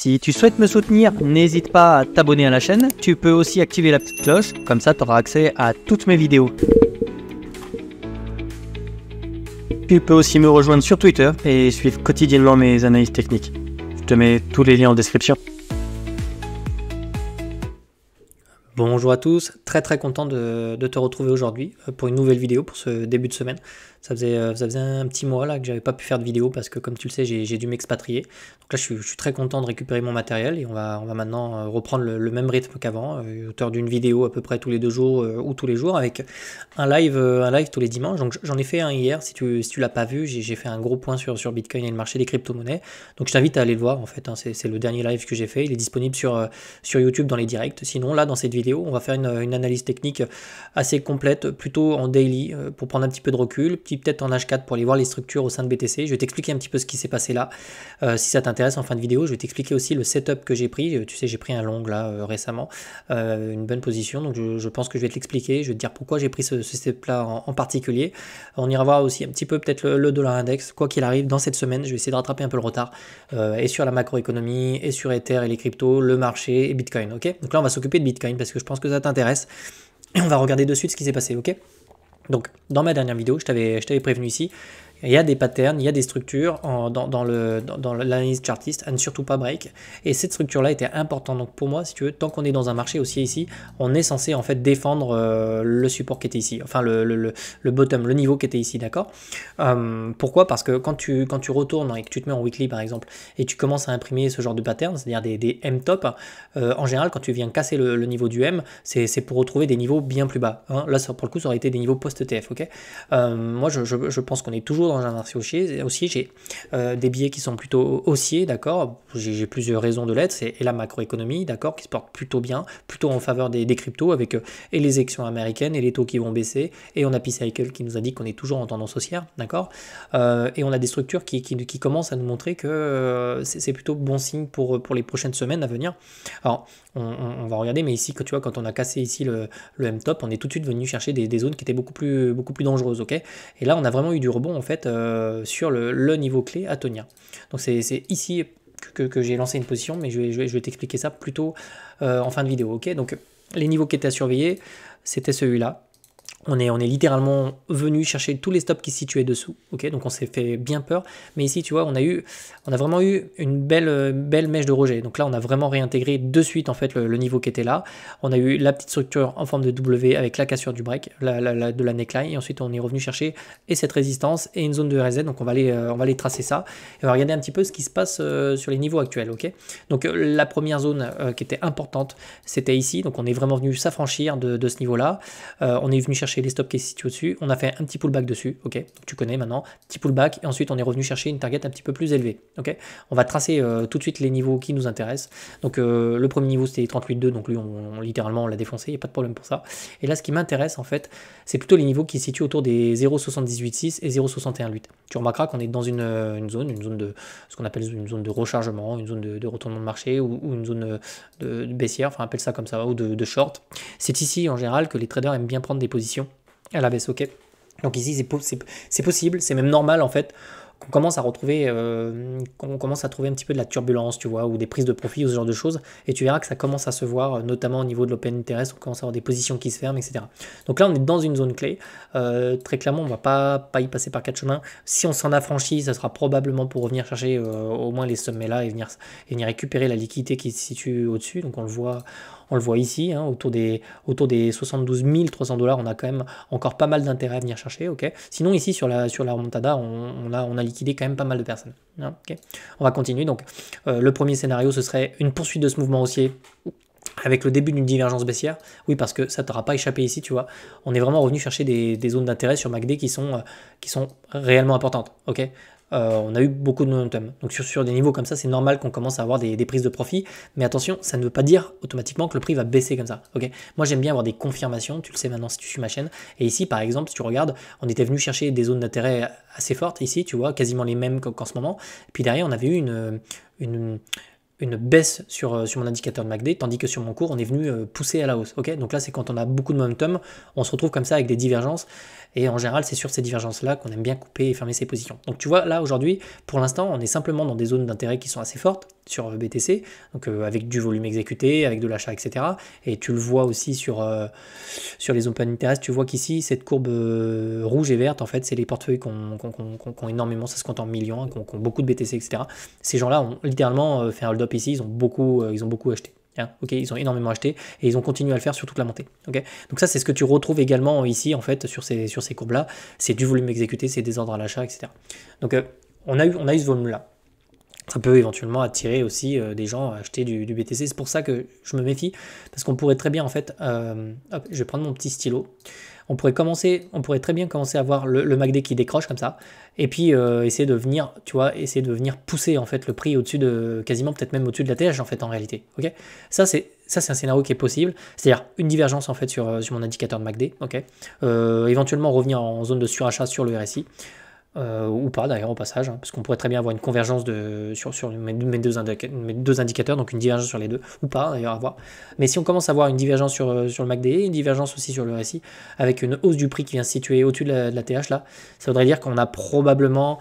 Si tu souhaites me soutenir, n'hésite pas à t'abonner à la chaîne. Tu peux aussi activer la petite cloche, comme ça tu auras accès à toutes mes vidéos. Tu peux aussi me rejoindre sur Twitter et suivre quotidiennement mes analyses techniques. Je te mets tous les liens en description. Bonjour à tous, très content de te retrouver aujourd'hui pour une nouvelle vidéo pour ce début de semaine. Ça faisait un petit mois là que j'avais pas pu faire de vidéo parce que comme tu le sais j'ai dû m'expatrier. Donc là je suis très content de récupérer mon matériel et on va maintenant reprendre le même rythme qu'avant, hauteur d'une vidéo à peu près tous les 2 jours ou tous les jours avec un live tous les dimanches. Donc j'en ai fait un hier, si tu l'as pas vu, j'ai fait un gros point sur Bitcoin et le marché des crypto-monnaies. Donc je t'invite à aller le voir en fait, hein, c'est le dernier live que j'ai fait, il est disponible sur YouTube dans les directs. Sinon là dans cette vidéo on va faire une analyse technique assez complète, plutôt en daily pour prendre un petit peu de recul, peut-être en H4 pour aller voir les structures au sein de BTC. Je vais t'expliquer un petit peu ce qui s'est passé là. Si ça t'intéresse en fin de vidéo, je vais t'expliquer aussi le setup que j'ai pris. Tu sais, j'ai pris un long là récemment, une bonne position, donc je pense que je vais te l'expliquer. Je vais te dire pourquoi j'ai pris ce setup là en particulier. On ira voir aussi un petit peu peut-être le dollar index, quoi qu'il arrive dans cette semaine. Je vais essayer de rattraper un peu le retard et sur la macroéconomie, et sur Ether et les cryptos, le marché et Bitcoin. Ok, donc là on va s'occuper de Bitcoin parce que je pense que ça t'intéresse et on va regarder de suite ce qui s'est passé. Ok. Donc, dans ma dernière vidéo, je t'avais prévenu ici, il y a des patterns, il y a des structures dans l'analyse chartiste à ne surtout pas break. Et cette structure-là était importante. Donc pour moi, si tu veux, tant qu'on est dans un marché haussier ici, on est censé en fait défendre le support qui était ici, enfin le bottom, le niveau qui était ici, d'accord. Pourquoi? Parce que quand tu retournes et que tu te mets en weekly par exemple, et tu commences à imprimer ce genre de pattern, c'est-à-dire des M-top, en général quand tu viens casser le niveau du M, c'est pour retrouver des niveaux bien plus bas. Hein. Là, pour le coup, ça aurait été des niveaux post-ETF, ok. Moi, je pense qu'on est toujours dans un marché haussier. Aussi, j'ai des billets qui sont plutôt haussiers, d'accord. J'ai plusieurs raisons de l'être. C'est la macroéconomie, d'accord, qui se porte plutôt bien, plutôt en faveur des cryptos, avec et les actions américaines et les taux qui vont baisser. Et on a P-Cycle qui nous a dit qu'on est toujours en tendance haussière, d'accord. Et on a des structures qui commencent à nous montrer que c'est plutôt bon signe pour les prochaines semaines à venir. Alors, on va regarder, mais ici, tu vois, quand on a cassé ici le M-top, on est tout de suite venu chercher des zones qui étaient beaucoup plus dangereuses, ok. Et là, on a vraiment eu du rebond en fait sur le niveau clé à tenir. Donc c'est ici que j'ai lancé une position, mais je vais t'expliquer ça plutôt en fin de vidéo, ok. Donc les niveaux qui étaient à surveiller, c'était celui-là. On est littéralement venu chercher tous les stops qui se situaient dessous, ok, donc on s'est fait bien peur, mais ici tu vois on a vraiment eu une belle mèche de rejet, donc là on a vraiment réintégré de suite en fait le niveau qui était là, on a eu la petite structure en forme de W avec la cassure du break, de la neckline, et ensuite on est revenu chercher et cette résistance et une zone de RZ, donc on va aller tracer ça, et on va regarder un petit peu ce qui se passe sur les niveaux actuels, ok. Donc la première zone qui était importante, c'était ici, donc on est vraiment venu s'affranchir de ce niveau-là, on est venu chercher les stops qui se situent au-dessus, on a fait un petit pullback dessus, ok, donc tu connais maintenant, petit pullback, et ensuite on est revenu chercher une target un petit peu plus élevée, ok. On va tracer tout de suite les niveaux qui nous intéressent, donc le premier niveau c'était 38,2, donc lui littéralement on l'a défoncé, il n'y a pas de problème pour ça, et là ce qui m'intéresse en fait, c'est plutôt les niveaux qui se situent autour des 0,78,6 et 0,61,8, tu remarqueras qu'on est dans une zone de, ce qu'on appelle une zone de rechargement, une zone de retournement de marché, ou une zone de baissière, enfin appelle ça comme ça, ou de short. C'est ici en général que les traders aiment bien prendre des positions à la baisse, ok. Donc ici c'est possible, c'est même normal en fait qu'on commence à retrouver, qu'on commence à trouver un petit peu de la turbulence, tu vois, ou des prises de profit ou ce genre de choses, et tu verras que ça commence à se voir, notamment au niveau de l'open interest, on commence à avoir des positions qui se ferment, etc. Donc là on est dans une zone clé, très clairement on va pas y passer par 4 chemins, si on s'en affranchit, ça sera probablement pour revenir chercher au moins les sommets là, et venir récupérer la liquidité qui se situe au-dessus, donc on le voit ici, hein, autour des 72 300 $, on a quand même encore pas mal d'intérêt à venir chercher, ok. Sinon ici sur la remontada, on a liquidé quand même pas mal de personnes. Hein, ok. On va continuer, donc le premier scénario ce serait une poursuite de ce mouvement haussier avec le début d'une divergence baissière, oui parce que ça ne t'aura pas échappé ici, tu vois, on est vraiment revenu chercher des zones d'intérêt sur MACD qui sont réellement importantes, ok. On a eu beaucoup de momentum, donc sur des niveaux comme ça, c'est normal qu'on commence à avoir des prises de profit, mais attention, ça ne veut pas dire automatiquement que le prix va baisser comme ça, ok. Moi j'aime bien avoir des confirmations, tu le sais maintenant si tu suis ma chaîne, et ici par exemple, si tu regardes, on était venu chercher des zones d'intérêt assez fortes, ici tu vois, quasiment les mêmes qu'en ce moment, et puis derrière on avait eu une baisse sur mon indicateur de MACD, tandis que sur mon cours, on est venu pousser à la hausse. Ok, donc là, c'est quand on a beaucoup de momentum, on se retrouve comme ça avec des divergences. Et en général, c'est sur ces divergences-là qu'on aime bien couper et fermer ses positions. Donc tu vois, là aujourd'hui, pour l'instant, on est simplement dans des zones d'intérêt qui sont assez fortes sur BTC, donc avec du volume exécuté, avec de l'achat, etc. Et tu le vois aussi sur les open interest, tu vois qu'ici, cette courbe rouge et verte, en fait, c'est les portefeuilles qui ont énormément, ça se compte en millions, hein, qui ont beaucoup de BTC, etc. Ces gens-là ont littéralement fait un hold-up ici, ils ont beaucoup acheté. Hein, ok, ils ont énormément acheté et ils ont continué à le faire sur toute la montée. Okay, donc ça, c'est ce que tu retrouves également ici, en fait, sur ces courbes-là. C'est du volume exécuté, c'est des ordres à l'achat, etc. Donc on a eu ce volume-là. Ça peut éventuellement attirer aussi des gens à acheter du BTC. C'est pour ça que je me méfie, parce qu'on pourrait très bien, en fait, hop, je vais prendre mon petit stylo. On pourrait très bien commencer à voir le MACD qui décroche comme ça, et puis essayer de venir, tu vois, pousser en fait le prix au-dessus de, quasiment peut-être même au-dessus de la TH en fait en réalité. Ok, ça c'est un scénario qui est possible, c'est-à-dire une divergence en fait sur mon indicateur de MACD. Ok, éventuellement revenir en zone de surachat sur le RSI. Ou pas d'ailleurs au passage, hein, parce qu'on pourrait très bien avoir une convergence sur mes deux indicateurs, donc une divergence sur les deux, ou pas d'ailleurs à voir. Mais si on commence à avoir une divergence sur le MACD, une divergence aussi sur le RSI, avec une hausse du prix qui vient se situer au-dessus de la TH là, ça voudrait dire qu'on a probablement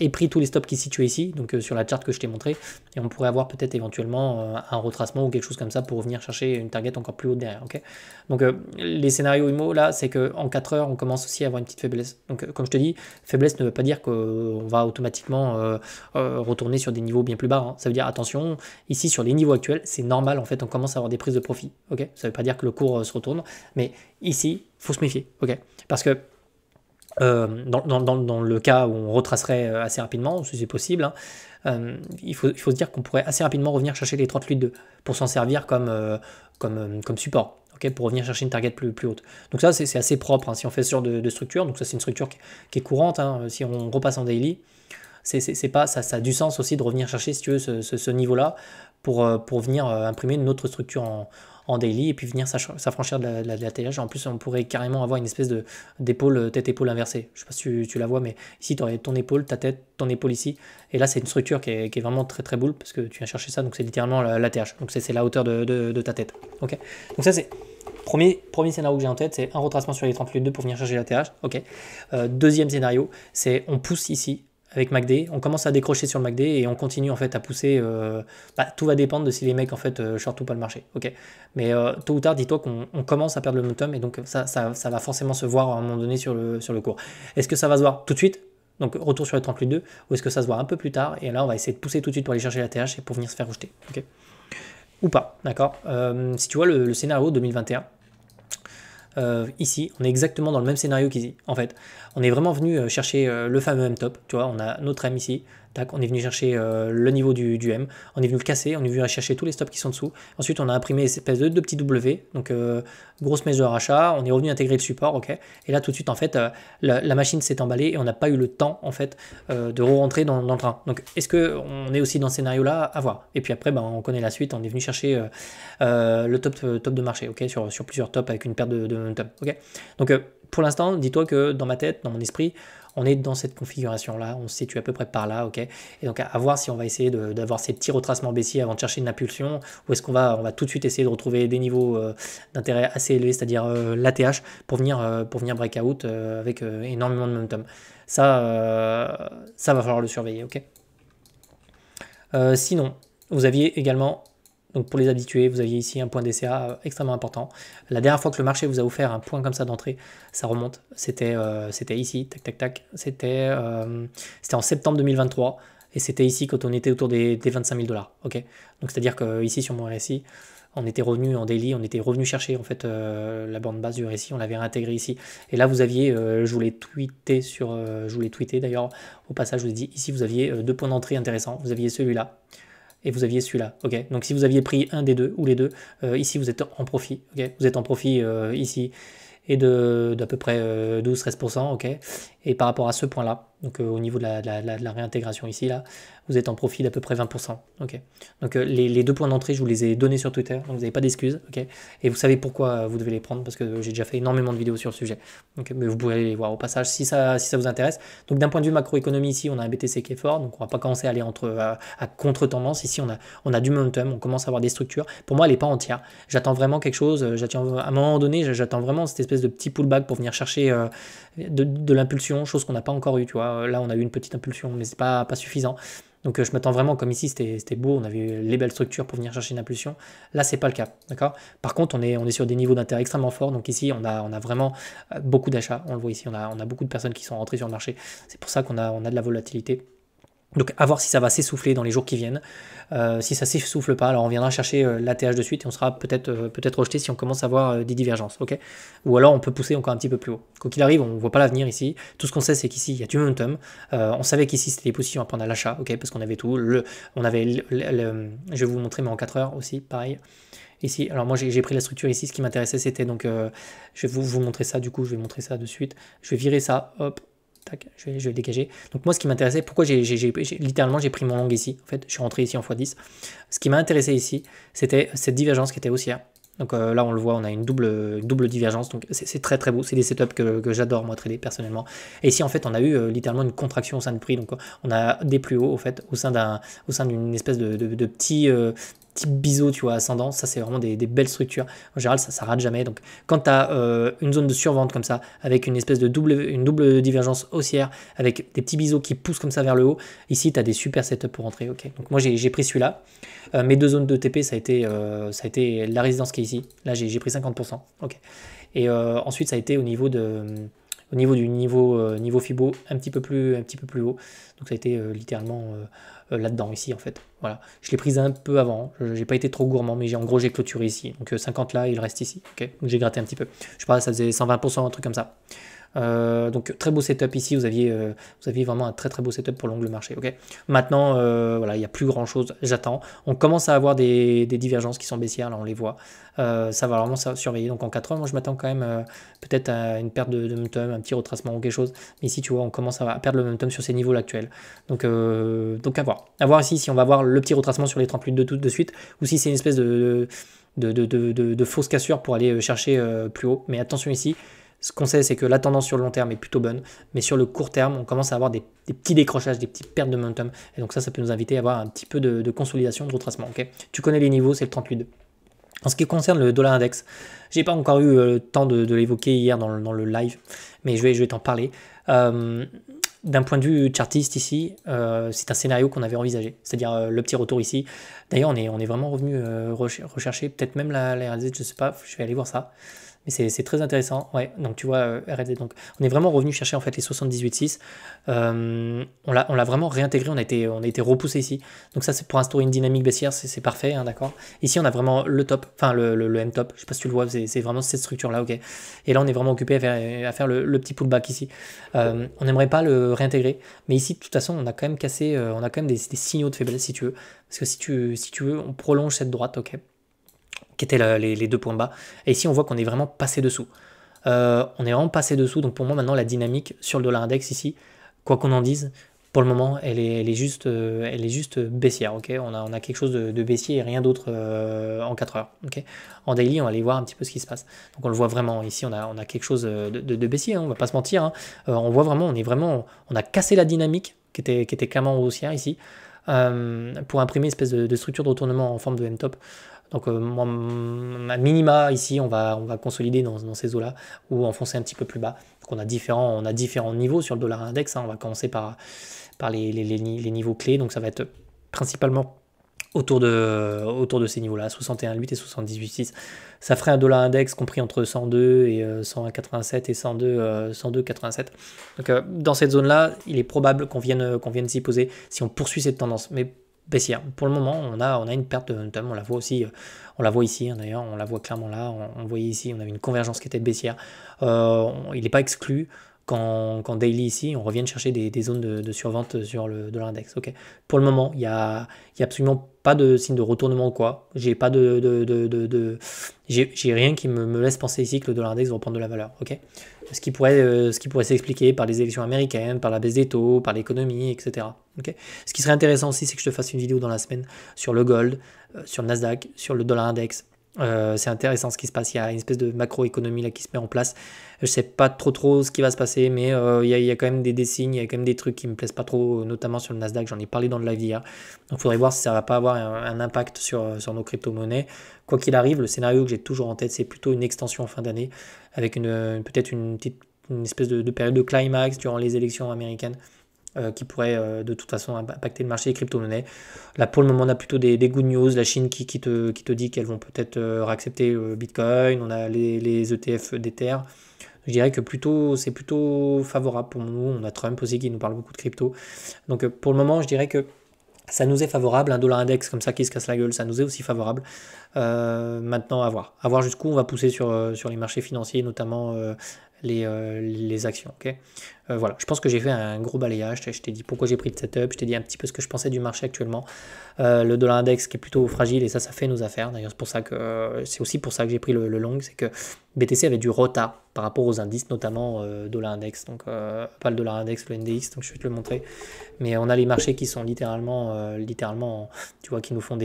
épris tous les stops qui se situaient ici, donc sur la charte que je t'ai montré, et on pourrait avoir peut-être éventuellement un retracement ou quelque chose comme ça pour venir chercher une target encore plus haute derrière. Okay, donc les scénarios IMO là, c'est qu'en 4 heures, on commence aussi à avoir une petite faiblesse. Donc comme je te dis, faiblesse ne veut pas dire qu'on va automatiquement retourner sur des niveaux bien plus bas. Hein. Ça veut dire attention, ici sur les niveaux actuels, c'est normal en fait, on commence à avoir des prises de profit. Okay, ça ne veut pas dire que le cours se retourne, mais ici, il faut se méfier. Okay, parce que dans le cas où on retracerait assez rapidement, si c'est possible, hein, il faut se dire qu'on pourrait assez rapidement revenir chercher les 38,2 pour s'en servir comme support. Okay, pour revenir chercher une target plus haute. Donc ça, c'est assez propre hein, si on fait ce genre de structure. Donc ça, c'est une structure qui est courante. Hein, si on repasse en daily, ça a du sens aussi de revenir chercher, si tu veux, ce niveau-là pour venir imprimer une autre structure en daily et puis venir s'affranchir de la TH. En plus, on pourrait carrément avoir une espèce d'épaule, tête-épaule inversée. Je ne sais pas si tu la vois, mais ici, tu aurais ton épaule, ta tête, ton épaule ici. Et là, c'est une structure qui est vraiment très très boule parce que tu viens chercher ça. Donc, c'est littéralement la TH. Donc, c'est la hauteur de ta tête. Okay, donc, ça, c'est premier scénario que j'ai en tête, c'est un retracement sur les 38,2 pour venir chercher la TH. Okay. Deuxième scénario, c'est on pousse ici avec MACD, on commence à décrocher sur le MACD et on continue en fait à pousser. Tout va dépendre de si les mecs en fait short ou pas le marché. Ok. Mais tôt ou tard, dis-toi qu'on commence à perdre le momentum et donc ça va forcément se voir à un moment donné sur le cours. Est-ce que ça va se voir tout de suite? Donc retour sur les 38,2 ou est-ce que ça se voit un peu plus tard et là on va essayer de pousser tout de suite pour aller chercher la TH et pour venir se faire rejeter. Okay, ou pas, d'accord. Si tu vois le scénario 2021. Ici, on est exactement dans le même scénario qu'ici. En fait, on est vraiment venu chercher le fameux M-top. Tu vois, on a notre M ici. Tac, on est venu chercher le niveau du M. On est venu le casser. On est venu chercher tous les stops qui sont dessous. Ensuite, on a imprimé cette espèce de petits W. Donc, grosse mèche de rachat. On est revenu intégrer le support. Ok. Et là, tout de suite, en fait, la machine s'est emballée et on n'a pas eu le temps, en fait, de re-rentrer dans le train. Donc, est-ce qu'on est aussi dans ce scénario-là? À voir. Et puis après, on connaît la suite. On est venu chercher le top de marché. Ok. Sur plusieurs tops avec une perte de momentum. Ok. Donc, pour l'instant, dis-toi que dans ma tête, dans mon esprit, on est dans cette configuration-là, on se situe à peu près par là, ok. Et donc à voir si on va essayer d'avoir ces petits retracements baissiers avant de chercher une impulsion, ou est-ce qu'on va tout de suite essayer de retrouver des niveaux d'intérêt assez élevés, c'est-à-dire l'ATH, pour venir breakout avec énormément de momentum. Ça va falloir le surveiller, ok. Sinon, vous aviez également... Donc pour les habitués, vous aviez ici un point DCA extrêmement important. La dernière fois que le marché vous a offert un point comme ça d'entrée, ça remonte. C'était ici, tac tac tac. C'était en septembre 2023 et c'était ici quand on était autour des 25 000 $. Ok. Donc c'est-à-dire que ici sur mon RSI, on était revenu en daily, on était revenu chercher en fait la bande basse du RSI, on l'avait réintégré ici. Et là vous aviez, je vous l'ai tweeté d'ailleurs. Au passage, je vous ai dit ici vous aviez deux points d'entrée intéressants. Vous aviez celui-là. Et vous aviez celui-là, ok. Donc si vous aviez pris un des deux ou les deux, ici vous êtes en profit, ok. Vous êtes en profit ici et d'à peu près 12-13%, ok. Et par rapport à ce point-là, Donc au niveau de la réintégration ici, là, vous êtes en profit d'à peu près 20%. Ok. Donc les 2 points d'entrée, je vous les ai donnés sur Twitter, donc vous n'avez pas d'excuses. Ok. Et vous savez pourquoi vous devez les prendre, parce que j'ai déjà fait énormément de vidéos sur le sujet. Donc, mais vous pouvez les voir au passage si ça vous intéresse. Donc d'un point de vue macroéconomie, ici, on a un BTC qui est fort, donc on va pas commencer à aller à contre-tendance. Ici, on a du momentum, on commence à avoir des structures. Pour moi, elle n'est pas entière. J'attends vraiment quelque chose. J'attends à un moment donné, j'attends vraiment cette espèce de petit pullback pour venir chercher de l'impulsion, chose qu'on n'a pas encore eu, tu vois. Là, on a eu une petite impulsion, mais c'est pas suffisant. Donc je m'attends vraiment, comme ici, c'était beau, on avait eu les belles structures pour venir chercher une impulsion. Là, c'est pas le cas, d'accord. Par contre, on est sur des niveaux d'intérêt extrêmement forts. Donc ici, on a vraiment beaucoup d'achats. On le voit ici, on a beaucoup de personnes qui sont rentrées sur le marché. C'est pour ça qu'on a de la volatilité. Donc à voir si ça va s'essouffler dans les jours qui viennent. Si ça s'essouffle pas, alors on viendra chercher l'ATH de suite et on sera peut-être rejeté si on commence à avoir des divergences, ok. Ou alors on peut pousser encore un petit peu plus haut. Quoi qu'il arrive, on ne voit pas l'avenir ici. Tout ce qu'on sait, c'est qu'ici il y a du momentum. On savait qu'ici c'était des positions à prendre à l'achat, ok, parce qu'on avait tout. Je vais vous montrer, mais en 4 heures aussi, pareil. Ici, alors moi j'ai pris la structure ici. Ce qui m'intéressait, c'était donc, je vais vous montrer ça. Du coup, je vais montrer ça de suite. Je vais virer ça, hop. Tac, je vais dégager. Donc moi, ce qui m'intéressait, pourquoi littéralement j'ai pris mon long ici. En fait, je suis rentré ici en x10. Ce qui m'a intéressé ici, c'était cette divergence qui était haussière. Donc là, on le voit, on a une double divergence. Donc c'est très très beau. C'est des setups que j'adore moi trader personnellement. Et ici, en fait, on a eu littéralement une contraction au sein du prix. Donc on a des plus hauts au fait au sein d'une espèce de petit biseau, tu vois, ascendant. Ça, c'est vraiment des belles structures. En général, ça rate jamais. Donc, quand tu as une zone de survente comme ça, avec une espèce de double divergence haussière, avec des petits biseaux qui poussent comme ça vers le haut, ici, tu as des super setups pour rentrer. Ok. Donc, moi, j'ai pris celui-là. Mes 2 zones de TP, ça a été la résidence qui est ici. Là, j'ai pris 50%. Ok. Et ensuite, ça a été au niveau du niveau Fibo un petit peu plus haut. Donc ça a été littéralement là-dedans ici en fait. Voilà. Je l'ai prise un peu avant. J'ai pas été trop gourmand, mais en gros j'ai clôturé ici. Donc 50 là, il reste ici. Ok. Donc j'ai gratté un petit peu. Je sais pas, ça faisait 120%, un truc comme ça. Donc très beau setup ici, vous aviez vraiment un très très beau setup pour l'angle marché. Ok. Maintenant, voilà, il n'y a plus grand chose. J'attends. On commence à avoir des divergences qui sont baissières, là on les voit. Ça va vraiment surveiller. Donc en 4 heures, moi je m'attends quand même peut-être à une perte de momentum, un petit retracement ou quelque chose. Mais ici, tu vois, on commence à perdre le momentum sur ces niveaux là actuels. Donc à voir. À voir ici si on va voir le petit retracement sur les 38 de suite, ou si c'est une espèce de fausse cassure pour aller chercher plus haut. Mais attention ici. Ce qu'on sait, c'est que la tendance sur le long terme est plutôt bonne, mais sur le court terme, on commence à avoir des petits décrochages, des petites pertes de momentum. Et donc ça peut nous inviter à avoir un petit peu de consolidation, de retracement. Okay, tu connais les niveaux, c'est le 38. En ce qui concerne le dollar index, j'ai pas encore eu le temps de l'évoquer hier dans le live, mais je vais t'en parler. D'un point de vue chartiste ici, c'est un scénario qu'on avait envisagé, c'est-à-dire le petit retour ici. D'ailleurs, on est vraiment revenu rechercher peut-être même la RLZ, je sais pas, je vais aller voir ça. Mais c'est très intéressant, ouais. Donc tu vois, RLZ, donc on est vraiment revenu chercher en fait les 78,6. On l'a vraiment réintégré, on a été repoussé ici. Donc ça, c'est pour instaurer une dynamique baissière, c'est parfait, hein, d'accord. Ici, on a vraiment le top, enfin le M-top, je sais pas si tu le vois, c'est vraiment cette structure-là, ok. Et là, on est vraiment occupé à faire le petit pullback ici. On n'aimerait pas le réintégrer, mais ici, de toute façon, on a quand même cassé, on a quand même des signaux de faiblesse, si tu veux. Parce que si tu veux, on prolonge cette droite, ok, qui étaient les 2 points bas. Et ici, on voit qu'on est vraiment passé dessous. On est vraiment passé dessous. Donc pour moi, maintenant, la dynamique sur le dollar index ici, quoi qu'on en dise, pour le moment, elle est juste baissière. Okay, on a quelque chose de baissier et rien d'autre en 4 heures. Okay, en daily, on va aller voir un petit peu ce qui se passe. Donc on le voit vraiment. Ici, on a quelque chose de baissier. Hein, on va pas se mentir. Hein. On voit vraiment, on a cassé la dynamique qui était clairement haussière ici pour imprimer une espèce de structure de retournement en forme de M-top. Donc à minima ici on va consolider dans ces eaux là ou enfoncer un petit peu plus bas. Donc on a différents niveaux sur le dollar index, hein. On va commencer par les niveaux clés, donc ça va être principalement autour de ces niveaux là, 61,8 et 78,6. Ça ferait un dollar index compris entre 102 et 101,87 et 102,87. Donc dans cette zone là, il est probable qu'on vienne s'y poser si on poursuit cette tendance, mais baissière. Pour le moment, on a une perte de momentum, on la voit aussi, on la voit ici, hein, d'ailleurs, on la voit clairement là, on voyait ici, on avait une convergence qui était baissière. Il n'est pas exclu qu'en daily ici, on revienne chercher des zones de survente sur le dollar index. Okay. Pour le moment, il y a absolument pas de signe de retournement ou quoi. J'ai pas j'ai rien qui me laisse penser ici que le dollar index va reprendre de la valeur. Ok, ce qui pourrait s'expliquer par les élections américaines, par la baisse des taux, par l'économie, etc. Ok, ce qui serait intéressant aussi, c'est que je te fasse une vidéo dans la semaine sur le gold, sur le Nasdaq, sur le dollar index. C'est intéressant ce qui se passe, il y a une espèce de macroéconomie là qui se met en place. Je sais pas trop ce qui va se passer, mais il y a quand même des signes, il y a quand même des trucs qui me plaisent pas trop, notamment sur le Nasdaq, j'en ai parlé dans le live hier. Donc il faudrait voir si ça va pas avoir un impact sur nos crypto-monnaies. Quoi qu'il arrive, le scénario que j'ai toujours en tête, c'est plutôt une extension en fin d'année, avec peut-être une espèce de période de climax durant les élections américaines. Qui pourrait de toute façon impacter le marché des crypto-monnaies. Là, pour le moment, on a plutôt des good news. La Chine qui te dit qu'elles vont peut-être réaccepter Bitcoin. On a les ETF d'Ether. Je dirais que c'est plutôt favorable pour nous. On a Trump aussi qui nous parle beaucoup de crypto. Donc, pour le moment, je dirais que ça nous est favorable. Un dollar index comme ça qui se casse la gueule, ça nous est aussi favorable. Maintenant, à voir. À voir jusqu'où on va pousser sur les marchés financiers, notamment les actions. Okay, voilà, je pense que j'ai fait un gros balayage. Je t'ai dit pourquoi j'ai pris le setup, je t'ai dit un petit peu ce que je pensais du marché actuellement. Le dollar index qui est plutôt fragile et ça fait nos affaires. D'ailleurs, c'est aussi pour ça que j'ai pris le long, c'est que BTC avait du retard par rapport aux indices, notamment dollar index. Donc pas le dollar index, le NDX. Donc je vais te le montrer. Mais on a les marchés qui sont littéralement, tu vois, qui nous font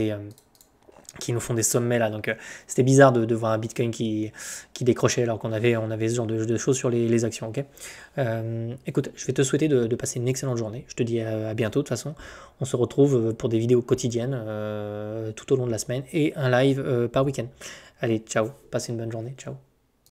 des sommets là, donc c'était bizarre de voir un Bitcoin qui décrochait alors qu'on avait ce genre de choses sur les actions. Ok, écoute, je vais te souhaiter de passer une excellente journée. Je te dis à bientôt. De toute façon, on se retrouve pour des vidéos quotidiennes tout au long de la semaine et un live par week-end. Allez, ciao, passe une bonne journée, ciao.